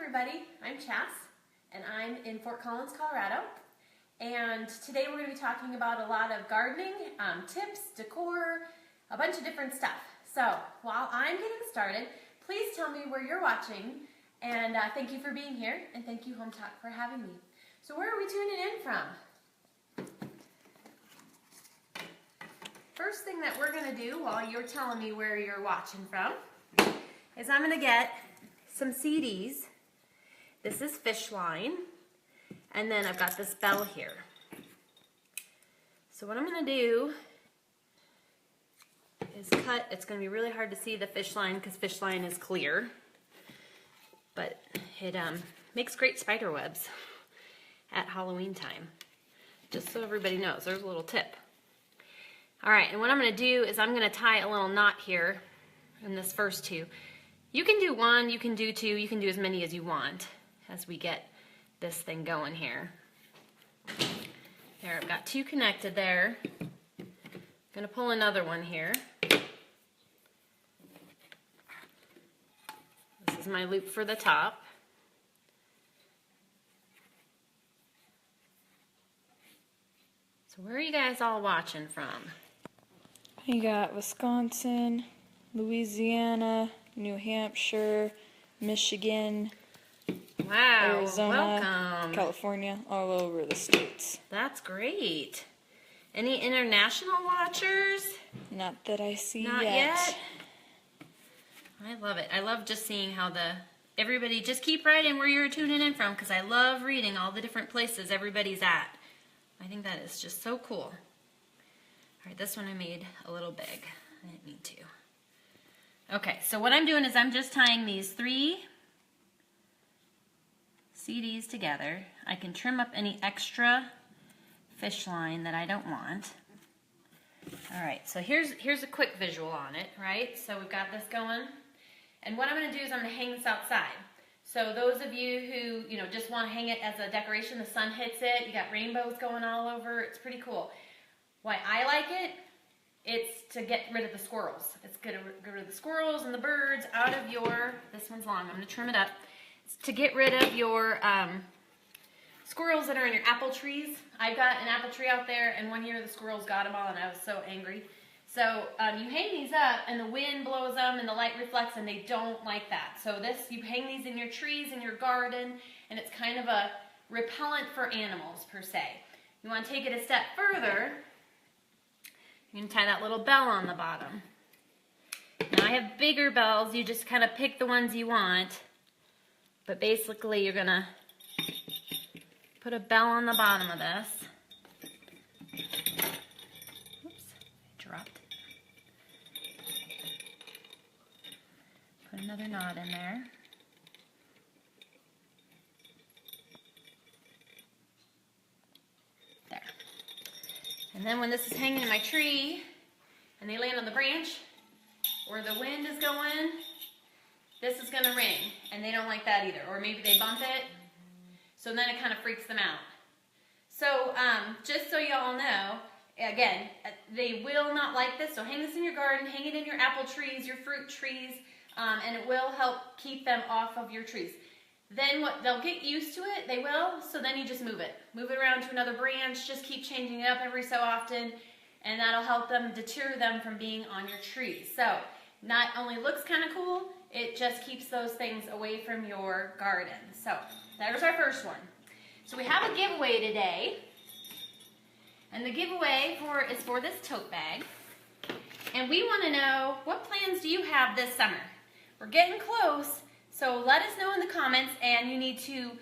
everybody, I'm Chas, and I'm in Fort Collins, Colorado, and today we're going to be talking about a lot of gardening, tips, decor, a bunch of different stuff. So, while I'm getting started, please tell me where you're watching, and thank you for being here, and thank you Hometalk for having me. So where are we tuning in from? First thing that we're going to do while you're telling me where you're watching from is I'm going to get some CDs. This is fish line, and then I've got this bell here. So what I'm going to do is cut. It's going to be really hard to see the fish line because fish line is clear, but it makes great spider webs at Halloween time. Just so everybody knows, there's a little tip. All right, and what I'm going to do is I'm going to tie a little knot here in this first two. You can do one, you can do two, you can do as many as you want as we get this thing going here. There, I've got two connected there. I'm going to pull another one here. This is my loop for the top. So where are you guys all watching from? You got Wisconsin, Louisiana, New Hampshire, Michigan, Wow, Arizona, welcome. California, all over the states. That's great. Any international watchers? Not that I see Not yet. yet. I love it. I love just seeing how everybody just keep writing where you're tuning in from, because I love reading all the different places everybody's at. I think that is just so cool. All right, this one I made a little big. I didn't mean to. Okay, so what I'm doing is I'm just tying these 3 CDs together. I can trim up any extra fish line that I don't want. All right, so here's a quick visual on it, right? So we've got this going. And what I'm going to do is I'm going to hang this outside. So those of you who, just want to hang it as a decoration, the sun hits it, you got rainbows going all over, it's pretty cool. Why I like it, it's to get rid of the squirrels. It's going to get rid of the squirrels and the birds out of your, this one's long, I'm going to trim it up. It's to get rid of your squirrels that are in your apple trees. I've got an apple tree out there, and one year the squirrels got them all, and I was so angry. So you hang these up, and the wind blows them, and the light reflects, and they don't like that. So you hang these in your trees, in your garden, and it's kind of a repellent for animals, per se. You want to take it a step further. You can tie that little bell on the bottom. Now I have bigger bells. You just kind of pick the ones you want. But basically you're going to put a bell on the bottom of this. Oops, I dropped it. Put another knot in there. There. And then when this is hanging in my tree, and they land on the branch, where the wind is going, this is going to ring, and they don't like that either. Or maybe they bump it, so then it kind of freaks them out. So just so y'all know, again, they will not like this, so hang this in your garden, hang it in your apple trees, your fruit trees, and it will help keep them off of your trees. Then they'll get used to it, they will, so then you just move it. Move it around to another branch, just keep changing it up every so often, and that'll help them deter them from being on your trees. So, not only looks kind of cool, it just keeps those things away from your garden. So, there's our first one. So we have a giveaway today, and the giveaway is for this tote bag. And we want to know, what plans do you have this summer? We're getting close. So let us know in the comments, and you need to,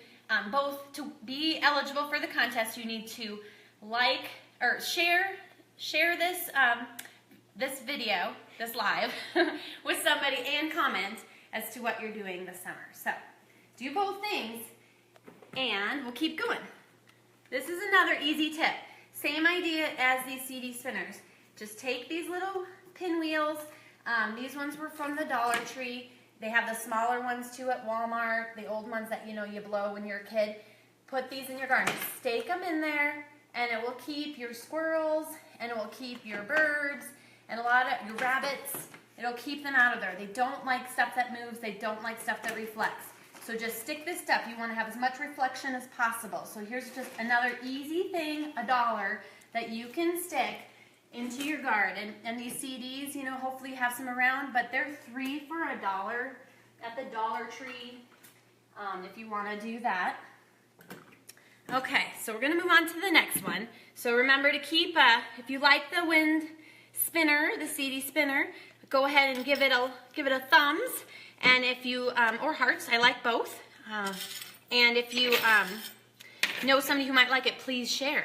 both to be eligible for the contest, you need to like or share this, this video, this live, with somebody and comment as to what you're doing this summer. So do both things, and we'll keep going. This is another easy tip. Same idea as these CD spinners. Just take these little pinwheels. These ones were from the Dollar Tree. They have the smaller ones too at Walmart, the old ones that you blow when you're a kid. Put these in your garden. Stake them in there, and it will keep your squirrels, and it will keep your birds, and a lot of your rabbits. It'll keep them out of there. They don't like stuff that moves. They don't like stuff that reflects. So just stick this stuff. You want to have as much reflection as possible. So here's just another easy thing, $1, that you can stick into your garden. And these CDs, you know, hopefully you have some around, but they're 3 for $1 at the Dollar Tree if you want to do that. Okay, so we're going to move on to the next one. So remember to keep, if you like the wind spinner, the CD spinner, go ahead and give it a thumbs. And if you, or hearts, I like both. And if you know somebody who might like it, please share.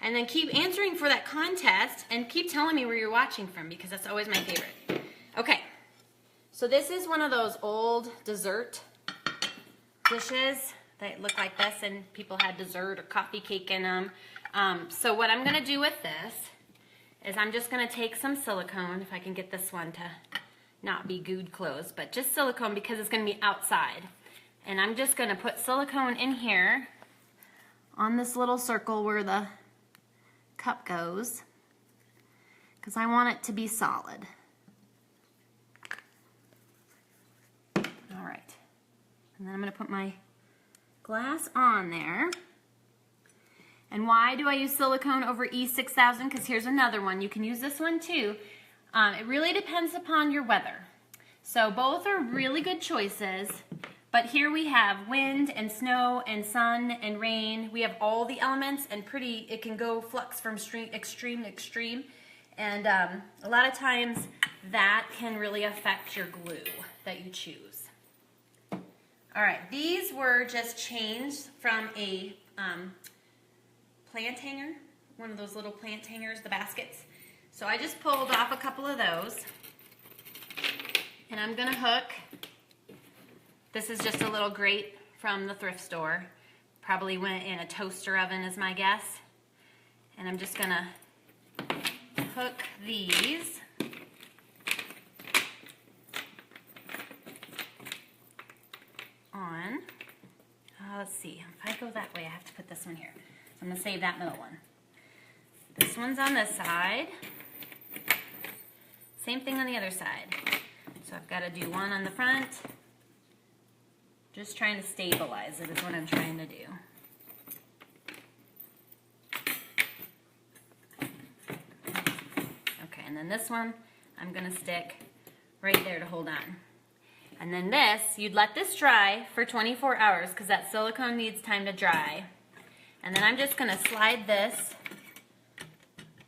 And then keep answering for that contest and keep telling me where you're watching from because that's always my favorite. Okay, so this is one of those old dessert dishes that look like this and people had dessert or coffee cake in them. So what I'm gonna do with this is I'm just gonna take some silicone, if I can get this one to not be gooed closed, but just silicone because it's going to be outside. And I'm just going to put silicone in here on this little circle where the cup goes because I want it to be solid. All right. And then I'm going to put my glass on there. And why do I use silicone over E6000? Because here's another one. You can use this one too. It really depends upon your weather. So both are really good choices, but here we have wind and snow and sun and rain. We have all the elements and it can go flux from extreme to extreme. And a lot of times that can really affect your glue that you choose. All right, these were just changed from a plant hanger, one of those little plant hangers, the baskets. So I just pulled off a couple of those, and I'm gonna hook. This is just a little grate from the thrift store. Probably went in a toaster oven is my guess. And I'm just gonna hook these on. Let's see, if I go that way, I have to put this one here. So I'm gonna save that middle one. This one's on this side. Same thing on the other side. So I've got to do one on the front. Just trying to stabilize it is what I'm trying to do. Okay, and then this one I'm going to stick right there to hold on. And then this, you'd let this dry for 24 hours because that silicone needs time to dry. And then I'm just going to slide this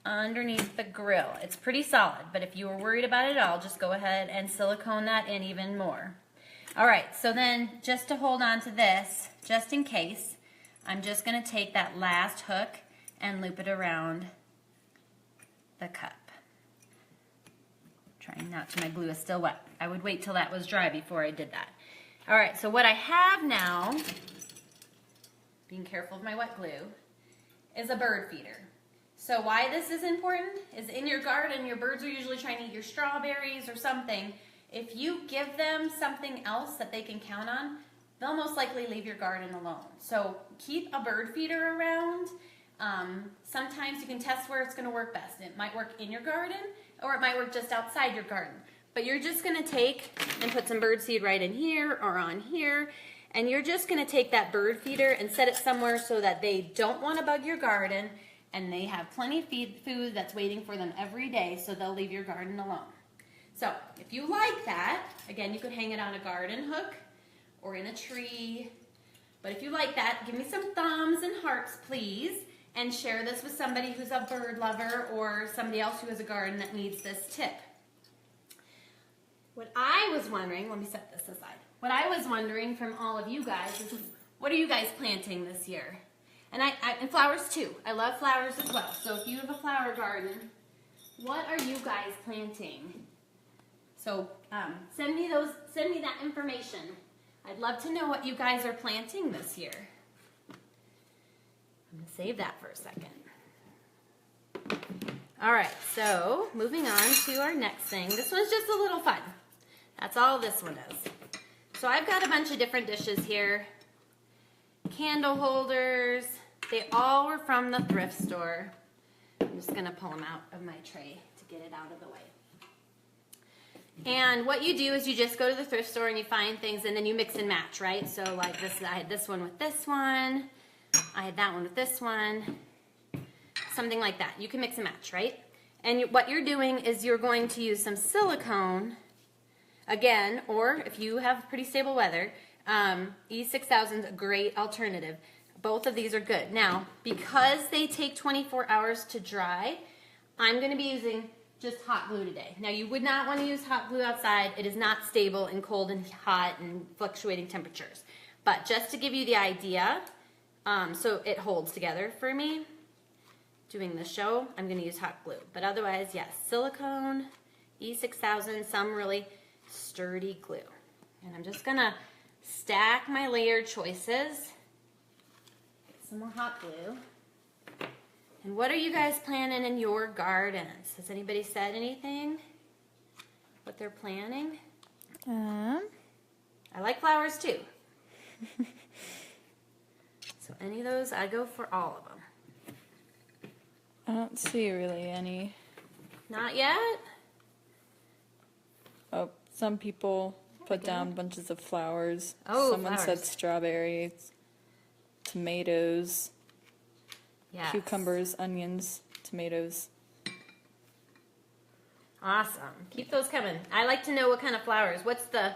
underneath the grill. It's pretty solid, but if you were worried about it all, just go ahead and silicone that in even more. All right, so then just to hold on to this, just in case, I'm just going to take that last hook and loop it around the cup. Trying not to, my glue is still wet. I would wait till that was dry before I did that. All right, so what I have now, being careful of my wet glue, is a bird feeder. So why this is important is in your garden, your birds are usually trying to eat your strawberries or something. If you give them something else that they can count on, they'll most likely leave your garden alone. So keep a bird feeder around. Sometimes you can test where it's going to work best. It might work in your garden or it might work just outside your garden. But you're just going to take and put some bird seed right in here or on here. And you're just going to take that bird feeder and set it somewhere so that they don't want to bug your garden and they have plenty of food that's waiting for them every day, so they'll leave your garden alone. So if you like that, again, you could hang it on a garden hook or in a tree. But if you like that, give me some thumbs and hearts, please, and share this with somebody who's a bird lover or somebody else who has a garden that needs this tip. What I was wondering, let me set this aside. What I was wondering from all of you guys is, what are you guys planting this year? And flowers too. I love flowers as well. So if you have a flower garden, what are you guys planting? So send me that information. I'd love to know what you guys are planting this year. I'm going to save that for a second. All right, so moving on to our next thing. This one's just a little fun. That's all this one is. So I've got a bunch of different dishes here. Candle holders. They all were from the thrift store. I'm just going to pull them out of my tray to get it out of the way. And what you do is you just go to the thrift store and you find things and then you mix and match, right? So like this, I had this one with this one. I had that one with this one. Something like that. You can mix and match, right? And what you're doing is you're going to use some silicone, again, or if you have pretty stable weather, E6000 is a great alternative. Both of these are good. Now, because they take 24 hours to dry, I'm going to be using just hot glue today. Now, you would not want to use hot glue outside. It is not stable in cold and hot and fluctuating temperatures. But just to give you the idea, so it holds together for me, doing the show, I'm going to use hot glue. But otherwise, yes, silicone, E6000, some really sturdy glue. And I'm just going to stack my layered choices. Get some more hot glue. And what are you guys planning in your gardens? Has anybody said anything? What they're planning? I like flowers too. So any of those, I go for all of them. I don't see really any. Not yet? Oh, some people put down bunches of flowers. Oh, Someone said flowers. strawberries, tomatoes, Yes. cucumbers, onions, tomatoes. Awesome. Keep those coming. I like to know what kind of flowers. What's the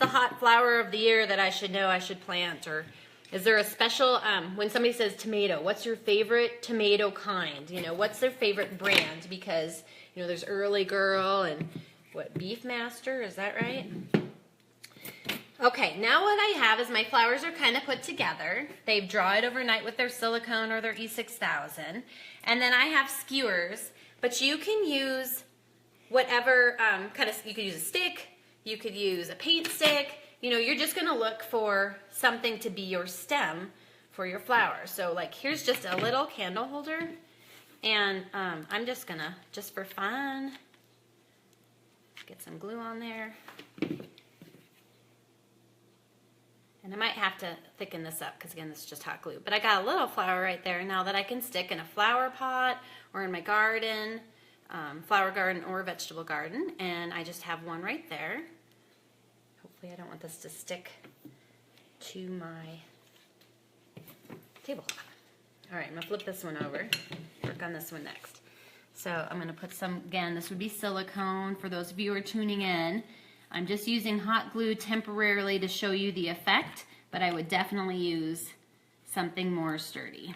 hot flower of the year that I should know I should plant? Or is there a special, when somebody says tomato, what's your favorite tomato kind? You know, what's their favorite brand? Because, you know, there's Early Girl and what, Beefmaster, is that right? Okay, now what I have is my flowers are kind of put together. They've dried overnight with their silicone or their E6000. And then I have skewers, but you can use whatever you could use a stick, you could use a paint stick. You know, you're just going to look for something to be your stem for your flower. So like here's just a little candle holder. And I'm just going to, just for fun, get some glue on there. And I might have to thicken this up because, again, this is just hot glue. But I got a little flower right there now that I can stick in a flower pot or in my garden, flower garden or vegetable garden. And I just have one right there. Hopefully I don't want this to stick to my tablecloth. All right, I'm going to flip this one over, work on this one next. So I'm going to put some, again, this would be silicone for those of you who are tuning in. I'm just using hot glue temporarily to show you the effect, but I would definitely use something more sturdy.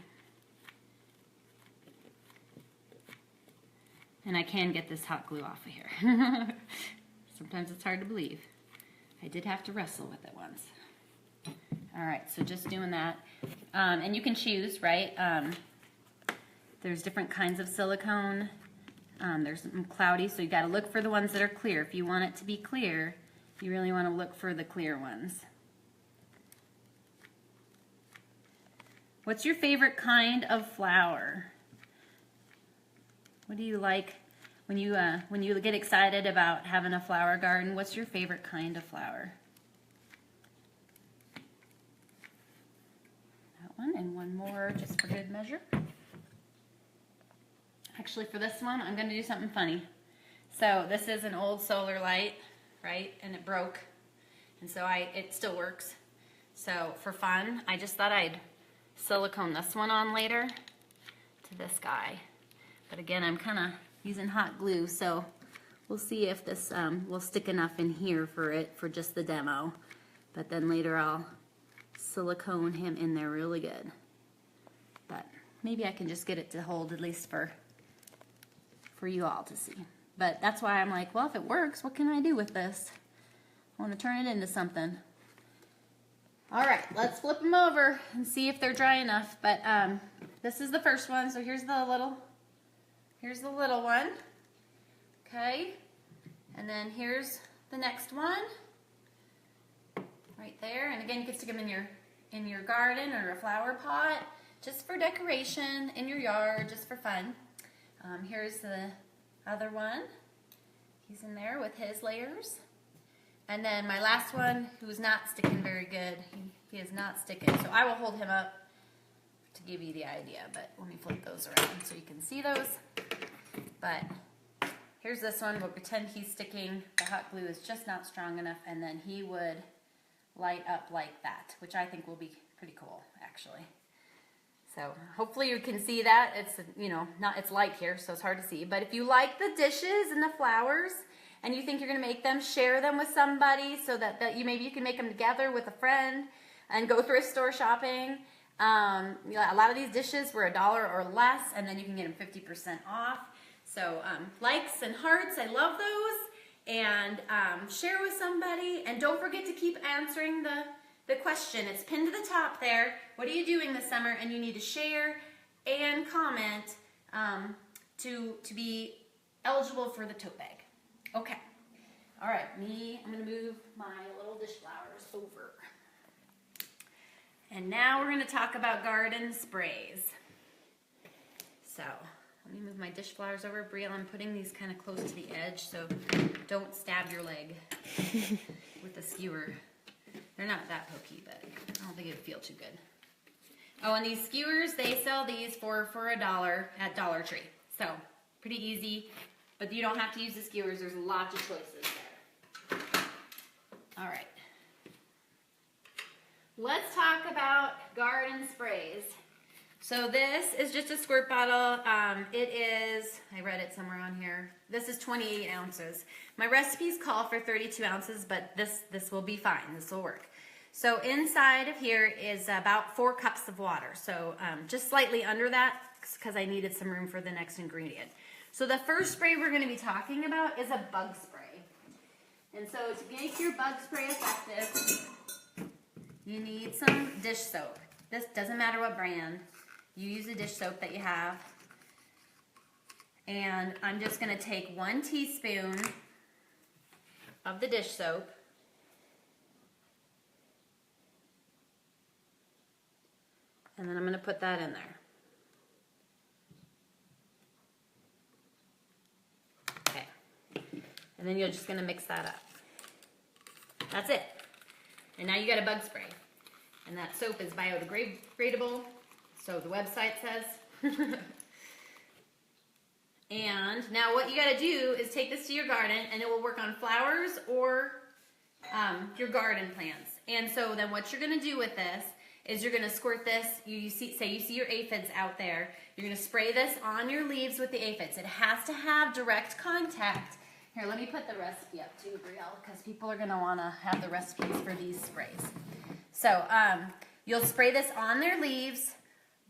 And I can get this hot glue off of here. Sometimes it's hard to believe. I did have to wrestle with it once. All right, so just doing that. And you can choose, right? There's different kinds of silicone. There's some cloudy, so you got to look for the ones that are clear. If you want it to be clear, you really want to look for the clear ones. What's your favorite kind of flower? What do you like when you get excited about having a flower garden? What's your favorite kind of flower? That one, and one more just for good measure. Actually, for this one, I'm going to do something funny. So this is an old solar light, right? And it broke. And so it still works. So for fun, I just thought I'd silicone this one on later to this guy. But again, I'm kind of using hot glue, so we'll see if this will stick enough in here for just the demo. But then later I'll silicone him in there really good. But maybe I can just get it to hold at least for you all to see. But that's why I'm like, well, if it works, what can I do with this? I want to turn it into something. All right, let's flip them over and see if they're dry enough. But this is the first one, so here's the little one. Okay, and then here's the next one, right there. And again, you can stick them in your garden or a flower pot, just for decoration in your yard, just for fun. Here's the other one. He's in there with his layers. And then my last one, who's not sticking very good, he is not sticking. So I will hold him up to give you the idea, but let me flip those around so you can see those. But here's this one. We'll pretend he's sticking. The hot glue is just not strong enough, and then he would light up like that, which I think will be pretty cool, actually. So hopefully you can see that. It's, you know, it's light here, so it's hard to see. But if you like the dishes and the flowers, and you think you're going to make them, share them with somebody so that maybe you can make them together with a friend and go thrift store shopping. You know, a lot of these dishes were $1 or less, and then you can get them 50% off. So likes and hearts, I love those. And share with somebody. And don't forget to keep answering the question. It's pinned to the top there. What are you doing this summer? And you need to share and comment to be eligible for the tote bag. Okay. All right, I'm going to move my little dish flowers over. And now we're going to talk about garden sprays. So, let me move my dish flowers over. Brielle, I'm putting these kind of close to the edge, so don't stab your leg with the skewer. They're not that pokey, but I don't think it would feel too good. Oh, and these skewers, they sell these for $1 at Dollar Tree. So, pretty easy. But you don't have to use the skewers. There's lots of choices there. All right. Let's talk about garden sprays. So this is just a squirt bottle. It is, I read it somewhere on here. This is 28 ounces. My recipes call for 32 ounces, but this will be fine. This will work. So inside of here is about 4 cups of water. So just slightly under that because I needed some room for the next ingredient. So the first spray we're going to be talking about is a bug spray. And so to make your bug spray effective, you need some dish soap. This doesn't matter what brand. You use the dish soap that you have. And I'm just going to take 1 teaspoon of the dish soap. And then I'm going to put that in there. Okay. And then you're just going to mix that up. That's it. And now you got a bug spray. And that soap is biodegradable, so the website says. And now what you got to do is take this to your garden, and it will work on flowers or your garden plants. And so then what you're going to do with this is you're going to squirt this. Say you see your aphids out there. You're going to spray this on your leaves with the aphids. It has to have direct contact. Here, let me put the recipe up too, Brielle, because people are going to want to have the recipes for these sprays. So you'll spray this on their leaves,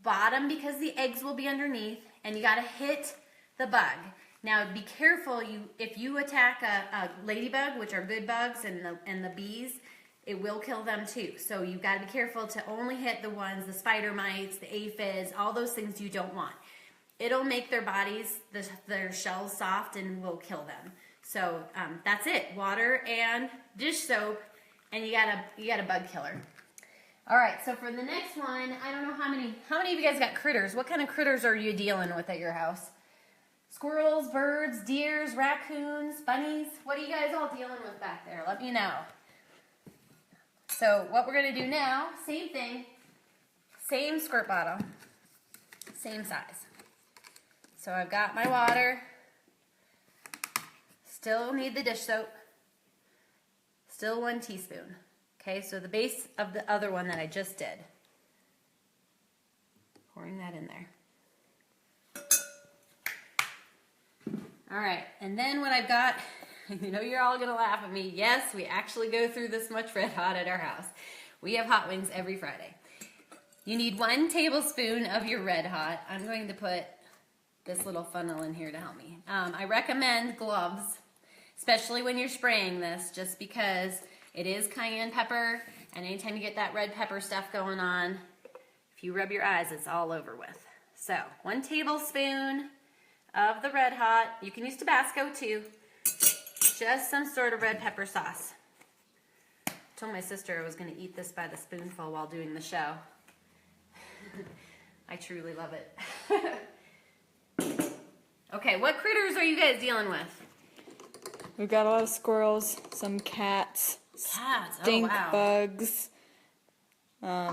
bottom because the eggs will be underneath, and you got to hit the bug. Now be careful, if you attack a ladybug, which are good bugs, and the bees, it will kill them too. So you've got to be careful to only hit the ones, the spider mites, the aphids, all those things you don't want. It'll make their bodies, their shells soft, and will kill them. So that's it. Water and dish soap, and you got a bug killer. All right. So for the next one, I don't know how many of you guys got critters. What kind of critters are you dealing with at your house? Squirrels, birds, deers, raccoons, bunnies. What are you guys all dealing with back there? Let me know. So what we're gonna do now, same thing, same squirt bottle, same size. So I've got my water. Still need the dish soap. Still 1 teaspoon. Okay, so the base of the other one that I just did. Pouring that in there. All right, and then what I've got, you know you're all gonna laugh at me. Yes, we actually go through this much Red Hot at our house. We have hot wings every Friday. You need 1 tablespoon of your Red Hot. I'm going to put this little funnel in here to help me. I recommend gloves, especially when you're spraying this, just because it is cayenne pepper, and anytime you get that red pepper stuff going on, if you rub your eyes, it's all over with. So 1 tablespoon of the Red Hot. You can use Tabasco too. Just some sort of red pepper sauce. I told my sister I was going to eat this by the spoonful while doing the show. I truly love it. Okay, what critters are you guys dealing with? We've got a lot of squirrels, some cats, stink bugs,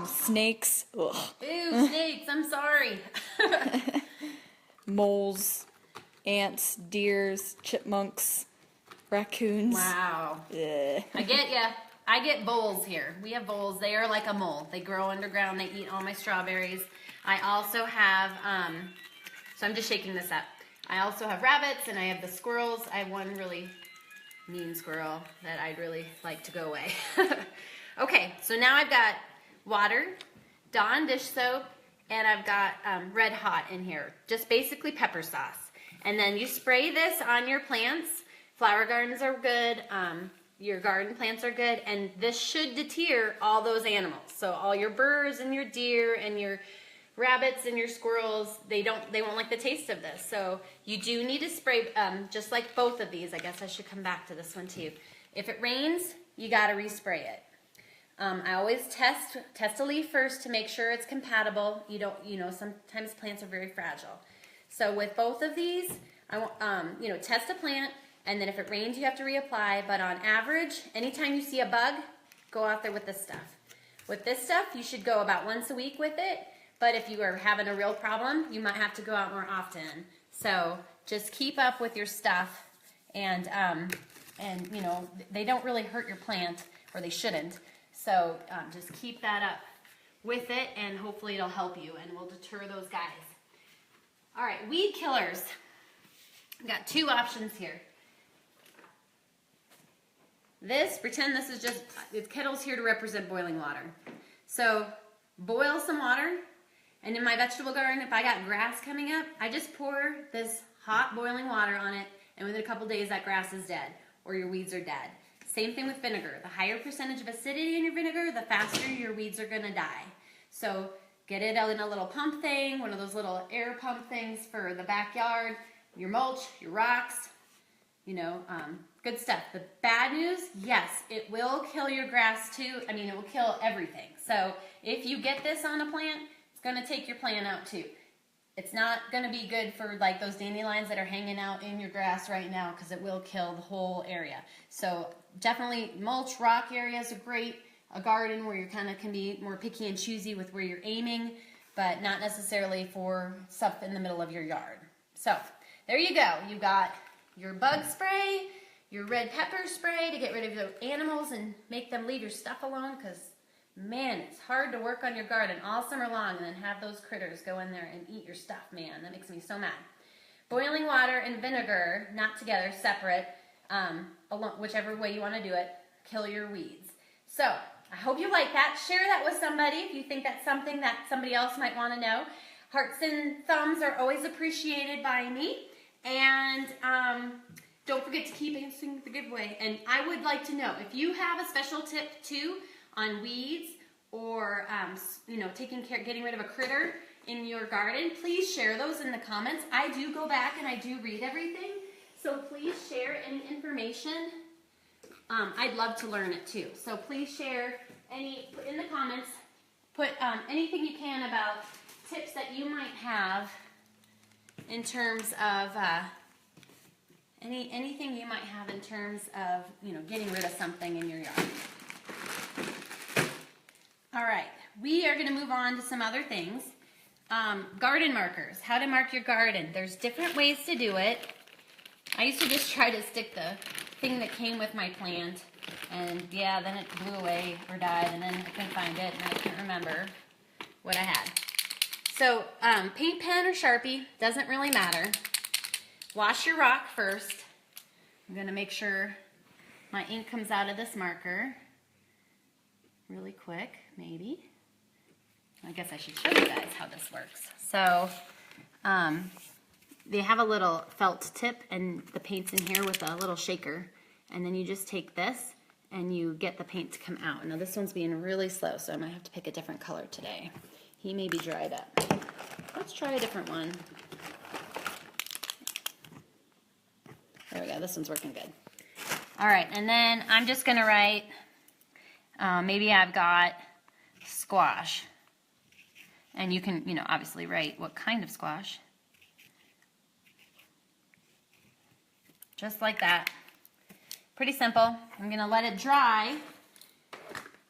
snakes. Ugh. Ew, snakes, I'm sorry. Moles. ants, deers, chipmunks, raccoons. Wow. Ugh. I get ya. I get voles here. We have voles. They are like a mole. They grow underground. They eat all my strawberries. I also have, so I'm just shaking this up. I also have rabbits and I have the squirrels. I have one really mean squirrel that I'd really like to go away. Okay, so now I've got water, Dawn dish soap, and I've got Red Hot in here. Just basically pepper sauce. And then you spray this on your plants. Flower gardens are good. Your garden plants are good. And this should deter all those animals. So all your birds and your deer and your rabbits and your squirrels, they won't like the taste of this. So you do need to spray, just like both of these. I guess I should come back to this one too. If it rains, you gotta respray it. I always test a leaf first to make sure it's compatible. You know, sometimes plants are very fragile. So with both of these, I want, test a plant, and then if it rains, you have to reapply. But on average, anytime you see a bug, go out there with this stuff. With this stuff, you should go about once a week with it. But if you are having a real problem, you might have to go out more often. So just keep up with your stuff, and they don't really hurt your plant, or they shouldn't. So just keep that up with it, and hopefully it'll help you and will deter those guys. All right, weed killers. We've got two options here. Pretend this is just, the kettle's here to represent boiling water. So boil some water, and in my vegetable garden, if I got grass coming up, I just pour this hot boiling water on it, and within a couple days that grass is dead, or your weeds are dead. Same thing with vinegar. The higher percentage of acidity in your vinegar, the faster your weeds are gonna die. So get it out in a little pump thing, one of those little air pump things for the backyard, your mulch, your rocks, good stuff. The bad news, yes, it will kill your grass too. I mean, it will kill everything. So if you get this on a plant, it's gonna take your plant out too. It's not gonna be good for like those dandelions that are hanging out in your grass right now, because it will kill the whole area. So definitely mulch, rock areas are great. A garden where you kind of can be more picky and choosy with where you're aiming, but not necessarily for stuff in the middle of your yard. So there you go. You got your bug spray, your red pepper spray to get rid of the animals and make them leave your stuff alone, because man, it's hard to work on your garden all summer long and then have those critters go in there and eat your stuff, man. That makes me so mad. Boiling water and vinegar, not together, separate, whichever way you want to do it, kill your weeds. So I hope you like that. Share that with somebody if you think that's something that somebody else might want to know. Hearts and thumbs are always appreciated by me. And don't forget to keep answering the giveaway. And I would like to know if you have a special tip too on weeds, or getting rid of a critter in your garden. Please share those in the comments. I do go back and I do read everything, so please share any information. I'd love to learn it too. So please share in the comments. Put anything you can about tips that you might have in terms of anything you might have in terms of getting rid of something in your yard. All right, we are going to move on to some other things. Garden markers, how to mark your garden. There's different ways to do it. I used to just try to stick the thing that came with my plant, and yeah, then it blew away or died, and then I couldn't find it, and I can't remember what I had. So paint pen or Sharpie, doesn't really matter. Wash your rock first. I'm going to make sure my ink comes out of this marker really quick, maybe. I guess I should show you guys how this works. So they have a little felt tip, and the paint's in here with a little shaker, and then you just take this and you get the paint to come out. Now this one's being really slow, so I might have to pick a different color today. He may be dried up. Let's try a different one. There we go, this one's working good. All right, and then I'm just gonna write, maybe I've got squash. And you can, obviously write what kind of squash. Just like that. Pretty simple. I'm going to let it dry.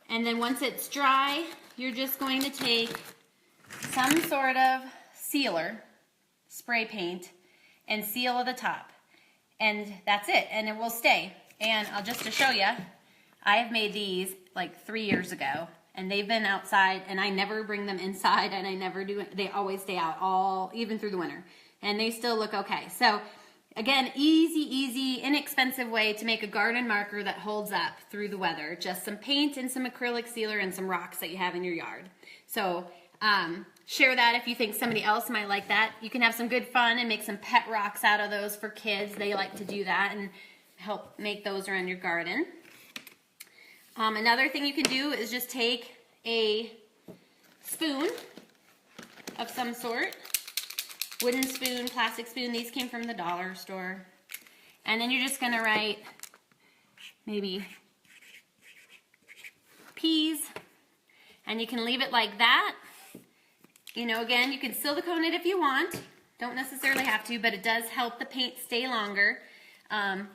And then once it's dry, you're just going to take some sort of sealer, spray paint, and seal the top. And that's it, and it will stay. And just to show you, I have made these like 3 years ago, and they've been outside, and I never bring them inside, and I never do it. They always stay out even through the winter, and they still look okay. So again, easy, inexpensive way to make a garden marker that holds up through the weather. Just some paint and some acrylic sealer and some rocks that you have in your yard. So share that if you think somebody else might like that. You can have some good fun and make some pet rocks out of those for kids. They like to do that and help make those around your garden. Another thing you can do is just take a spoon of some sort. Wooden spoon, plastic spoon. These came from the dollar store. And then you're just going to write maybe peas. And you can leave it like that. You know, again, you can silicone it if you want. Don't necessarily have to, but it does help the paint stay longer.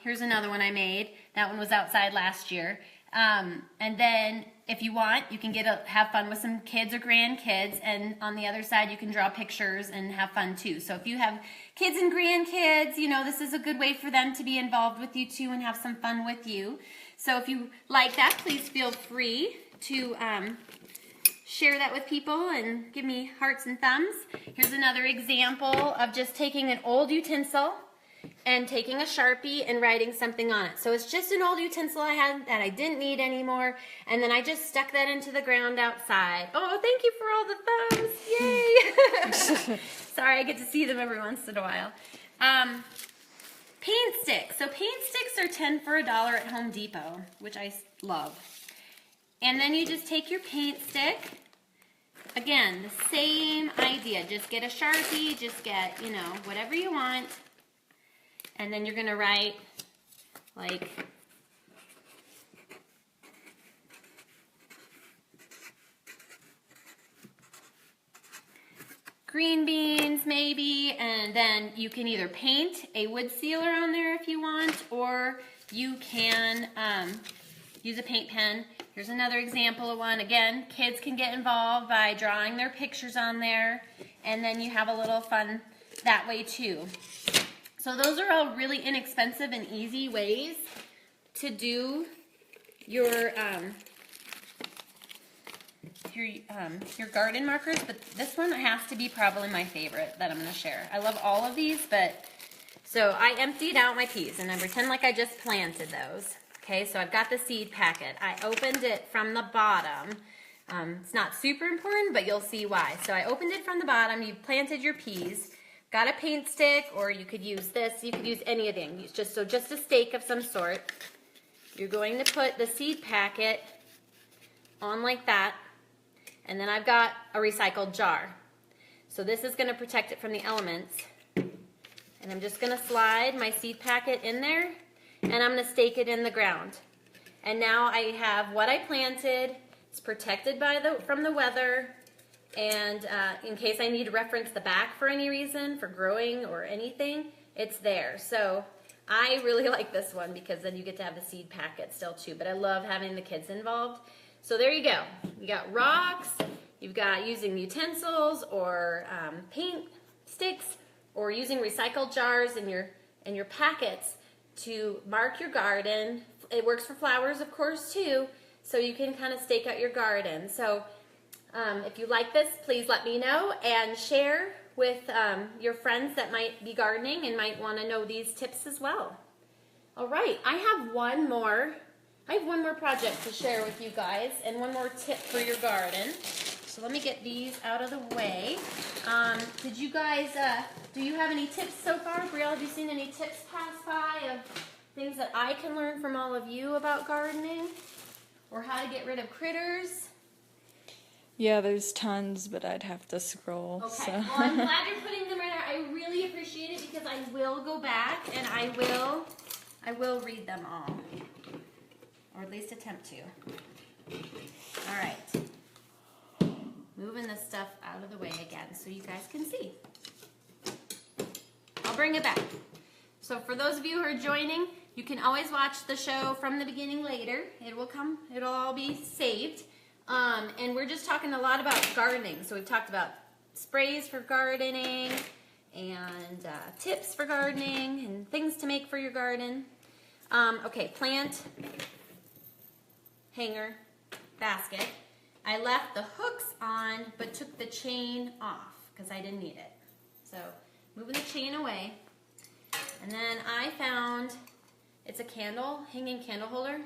Here's another one I made. That one was outside last year. And then if you want, you can have fun with some kids or grandkids, and on the other side you can draw pictures and have fun too. So if you have kids and grandkids, you know, this is a good way for them to be involved with you too and have some fun with you. So if you like that, please feel free to share that with people and give me hearts and thumbs. Here's another example of just taking an old utensil and taking a Sharpie and writing something on it. So it's just an old utensil I had that I didn't need anymore, and then I just stuck that into the ground outside. Oh, thank you for all the thumbs. Yay! Sorry, I get to see them every once in a while. Paint sticks. So paint sticks are 10 for $1 at Home Depot, which I love. And then you just take your paint stick. Again, the same idea. Just get a Sharpie, just get, you know, whatever you want. And then you're going to write like green beans maybe, and then you can either paint a wood sealer on there if you want, or you can use a paint pen. Here's another example of one. Again, kids can get involved by drawing their pictures on there, and then you have a little fun that way too. So those are all really inexpensive and easy ways to do your garden markers, but this one has to be probably my favorite that I'm going to share. I love all of these, but so I emptied out my peas and I pretend like I just planted those. Okay, so I've got the seed packet. I opened it from the bottom. It's not super important, but you'll see why. So I opened it from the bottom. You've planted your peas. Got a paint stick, or you could use this. You could use anything. Just a stake of some sort. You're going to put the seed packet on like that, and then I've got a recycled jar. So this is going to protect it from the elements. And I'm just going to slide my seed packet in there, and I'm going to stake it in the ground. And now I have what I planted. It's protected from the weather. And in case I need to reference the back for any reason, for growing or anything, it's there. So I really like this one because then you get to have the seed packet still too. But I love having the kids involved. So there you go. You got rocks, you've got using utensils or paint sticks, or using recycled jars in your packets to mark your garden. It works for flowers, of course, too. So you can kind of stake out your garden. So if you like this, please let me know and share with your friends that might be gardening and might want to know these tips as well. All right, I have one more project to share with you guys and one more tip for your garden. So let me get these out of the way. Did you guys, do you have any tips so far? Brielle, have you seen any tips pass by of things that I can learn from all of you about gardening? Or how to get rid of critters? Yeah, there's tons, but I'd have to scroll. Okay, so. well, I'm glad you're putting them right there. I really appreciate it because I will go back and I will read them all. Or at least attempt to. All right. Moving this stuff out of the way again so you guys can see. I'll bring it back. So for those of you who are joining, you can always watch the show from the beginning later. It'll all be saved. And we're just talking a lot about gardening. So we've talked about sprays for gardening and tips for gardening and things to make for your garden. Okay, plant hanger basket. I left the hooks on but took the chain off because I didn't need it. So moving the chain away. And then I found, it's a hanging candle holder.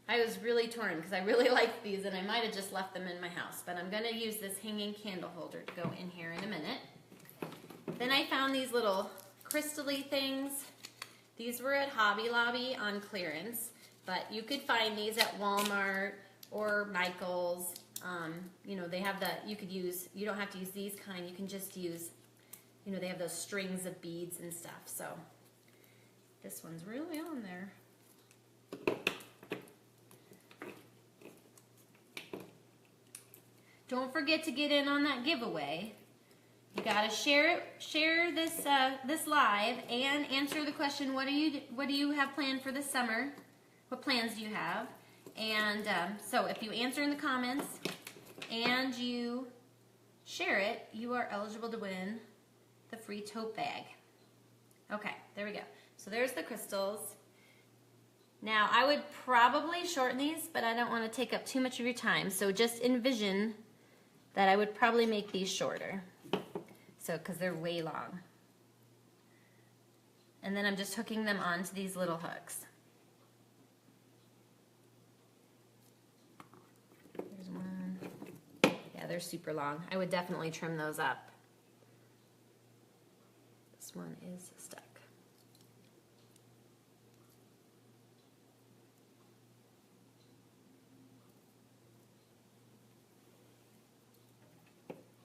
I was really torn because I really like these and I might have just left them in my house, but I'm going to use this hanging candle holder to go in here in a minute. Then I found these little crystal-y things. These were at Hobby Lobby on clearance, but you could find these at Walmart or Michael's. You know, they have you don't have to use these kind, you can just use, you know, they have those strings of beads and stuff. So this one's really on there. Don't forget to get in on that giveaway. You gotta share this live and answer the question, what do you have planned for this summer? What plans do you have? And so if you answer in the comments and you share it, you are eligible to win the free tote bag. Okay, there we go. So there's the crystals. Now I would probably shorten these, but I don't want to take up too much of your time. So just envision that I would probably make these shorter. So, because they're way long. And then I'm just hooking them onto these little hooks. There's one. Yeah, they're super long. I would definitely trim those up. This one is stuck.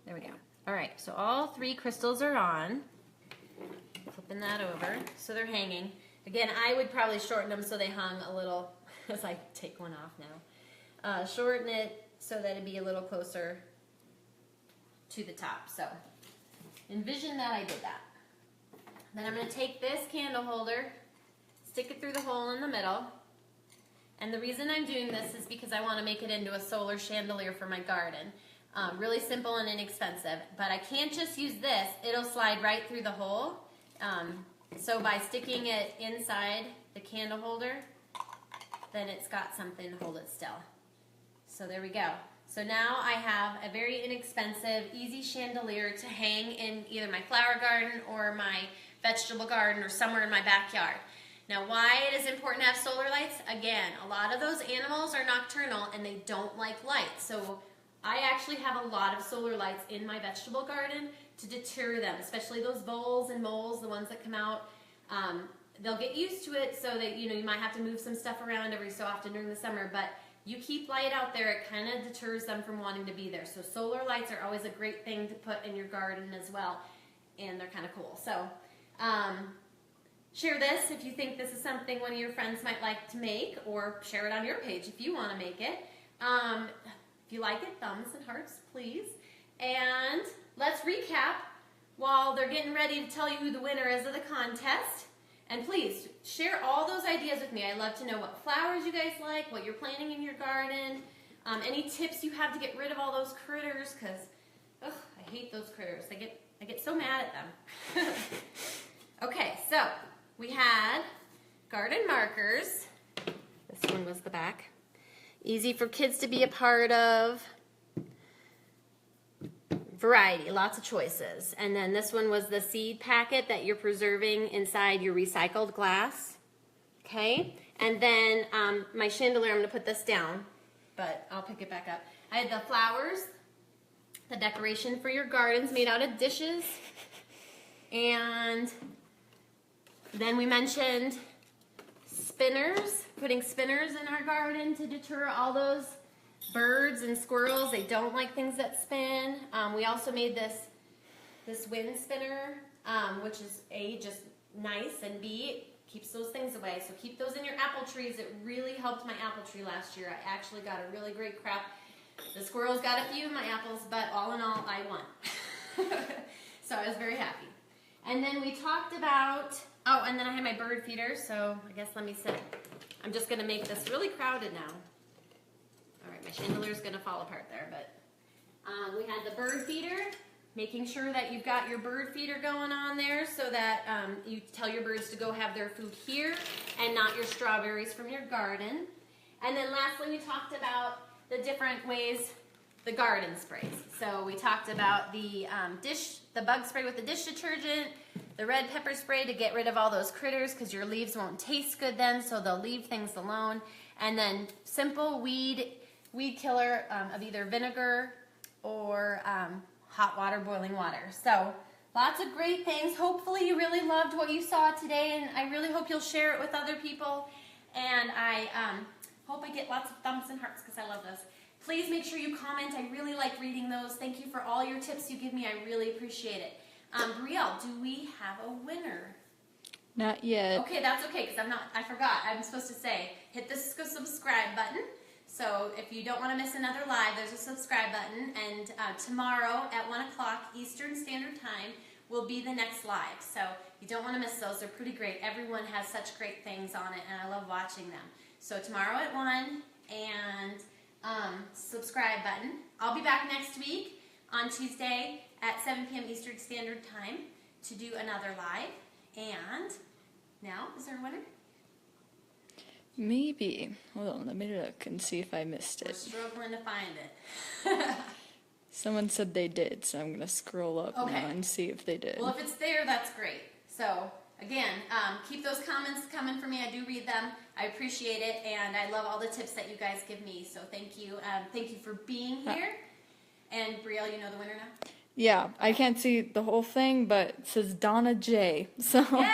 There we go. All right, so all three crystals are on. Flipping that over, so they're hanging. Again, I would probably shorten them so they hung a little, as I take one off now. Shorten it so that it'd be a little closer to the top. So envision that I did that. Then I'm going to take this candle holder, stick it through the hole in the middle. And the reason I'm doing this is because I want to make it into a solar chandelier for my garden. Really simple and inexpensive, but I can't just use this. It'll slide right through the hole. So by sticking it inside the candle holder, then it's got something to hold it still. So there we go. So now I have a very inexpensive, easy chandelier to hang in either my flower garden or my vegetable garden or somewhere in my backyard. Now, why it is important to have solar lights? Again, a lot of those animals are nocturnal and they don't like light. So I actually have a lot of solar lights in my vegetable garden to deter them, especially those voles and moles, the ones that come out. They'll get used to it, so that you might have to move some stuff around every so often during the summer, but you keep light out there, it kind of deters them from wanting to be there. So solar lights are always a great thing to put in your garden as well, and they're kind of cool. So share this if you think this is something one of your friends might like to make, or share it on your page if you want to make it. If you like it, thumbs and hearts, please. And let's recap while they're getting ready to tell you who the winner is of the contest. And please, share all those ideas with me. I love to know what flowers you guys like, what you're planting in your garden, any tips you have to get rid of all those critters, because I hate those critters. I get so mad at them. Okay, so we had garden markers. This one was the back. Easy for kids to be a part of. Variety, lots of choices. And then this one was the seed packet that you're preserving inside your recycled glass. Okay, and then my chandelier, I'm going to put this down, but I'll pick it back up. I had the flowers, the decoration for your gardens made out of dishes, and then we mentioned spinners, putting spinners in our garden to deter all those birds and squirrels. They don't like things that spin. We also made this wind spinner, which is A, just nice, and B, keeps those things away. So keep those in your apple trees. It really helped my apple tree last year. I actually got a really great crop. The squirrels got a few of my apples, but all in all, I won. So I was very happy. And then we talked about, oh, and then I had my bird feeder, so I guess let me sit. I'm just going to make this really crowded now. All right, my chandelier's going to fall apart there, but we had the bird feeder, making sure that you've got your bird feeder going on there so that you tell your birds to go have their food here and not your strawberries from your garden. And then lastly, we talked about the different ways, the garden sprays. So we talked about the bug spray with the dish detergent, the red pepper spray to get rid of all those critters because your leaves won't taste good then, so they'll leave things alone. And then simple weed killer of either vinegar or hot water, boiling water. So lots of great things. Hopefully you really loved what you saw today, and I really hope you'll share it with other people. And I hope I get lots of thumbs and hearts because I love those. Please make sure you comment. I really like reading those. Thank you for all your tips you give me. I really appreciate it. Brielle, do we have a winner? Not yet. Okay, that's okay because I forgot. I'm supposed to say, hit the subscribe button. So if you don't want to miss another live, there's a subscribe button. And tomorrow at 1 o'clock Eastern Standard Time will be the next live. So you don't want to miss those. They're pretty great. Everyone has such great things on it, and I love watching them. So tomorrow at 1, and subscribe button. I'll be back next week on Tuesday at 7 p.m. Eastern Standard Time to do another live. And now, is there a winner? Maybe. Hold on, let me look and see if I missed We're it. struggling to find it. Someone said they did, so I'm going to scroll up Okay. now and see if they did. Well, if it's there, that's great. So, again, keep those comments coming for me. I do read them. I appreciate it, and I love all the tips that you guys give me. So thank you. Thank you for being here. And Brielle, you know the winner now? Yeah, I can't see the whole thing, but it says Donna J. So Yay!